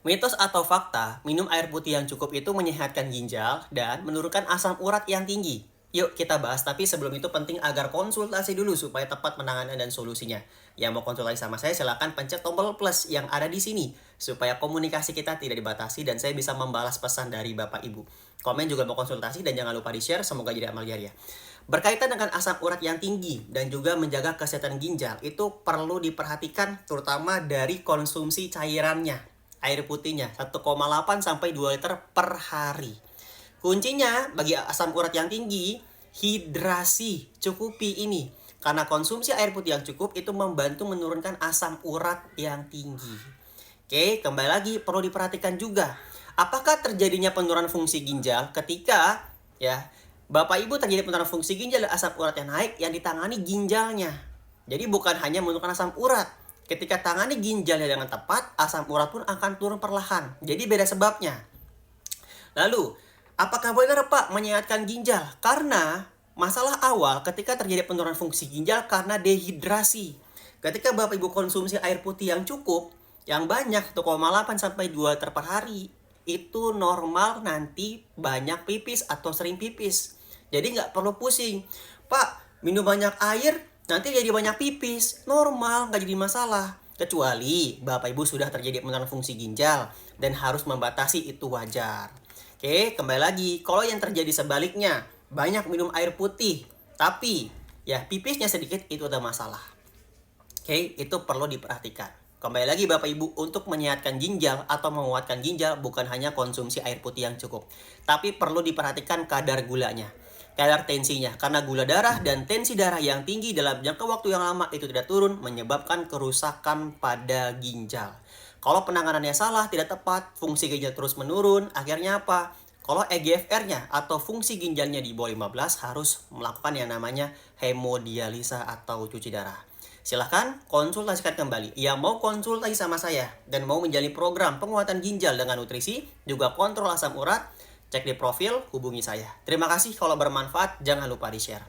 Mitos atau fakta, minum air putih yang cukup itu menyehatkan ginjal dan menurunkan asam urat yang tinggi. Yuk kita bahas, tapi sebelum itu penting agar konsultasi dulu supaya tepat penanganan dan solusinya. Yang mau konsultasi sama saya silahkan pencet tombol plus yang ada di sini supaya komunikasi kita tidak dibatasi dan saya bisa membalas pesan dari Bapak Ibu. Komen juga mau konsultasi dan jangan lupa di-share, semoga jadi amal jariah. Berkaitan dengan asam urat yang tinggi dan juga menjaga kesehatan ginjal, itu perlu diperhatikan terutama dari konsumsi cairannya. Air putihnya 1,8 sampai 2 liter per hari. Kuncinya bagi asam urat yang tinggi, hidrasi, cukupi ini. Karena konsumsi air putih yang cukup itu membantu menurunkan asam urat yang tinggi. Oke, kembali lagi perlu diperhatikan juga. Apakah terjadinya penurunan fungsi ginjal ketika ya Bapak Ibu terjadi penurunan fungsi ginjal dan asam urat yang naik yang ditangani ginjalnya. Jadi bukan hanya menurunkan asam urat. Ketika tangani ginjalnya dengan tepat, asam urat pun akan turun perlahan. Jadi beda sebabnya. Lalu, apakah benar Pak menyehatkan ginjal? Karena masalah awal ketika terjadi penurunan fungsi ginjal karena dehidrasi. Ketika Bapak Ibu konsumsi air putih yang cukup, yang banyak 1,8 sampai 2 liter per hari, itu normal nanti banyak pipis atau sering pipis. Jadi nggak perlu pusing. Pak, minum banyak air, nanti jadi banyak pipis. Normal, nggak jadi masalah. Kecuali Bapak Ibu sudah terjadi penurunan fungsi ginjal dan harus membatasi, itu wajar. Oke, kembali lagi. Kalau yang terjadi sebaliknya, banyak minum air putih, tapi ya pipisnya sedikit, itu ada masalah. Oke, itu perlu diperhatikan. Kembali lagi Bapak Ibu, untuk menyehatkan ginjal atau menguatkan ginjal bukan hanya konsumsi air putih yang cukup, tapi perlu diperhatikan kadar gulanya, kadar tensinya, karena gula darah dan tensi darah yang tinggi dalam jangka waktu yang lama itu tidak turun menyebabkan kerusakan pada ginjal. Kalau penanganannya salah, tidak tepat, fungsi ginjal terus menurun, akhirnya apa? Kalau EGFR-nya atau fungsi ginjalnya di bawah 15 harus melakukan yang namanya hemodialisa atau cuci darah. Silahkan konsultasikan kembali. Yang mau konsultasi sama saya dan mau menjalani program penguatan ginjal dengan nutrisi, juga kontrol asam urat, cek di profil, hubungi saya. Terima kasih, kalau bermanfaat jangan lupa di-share.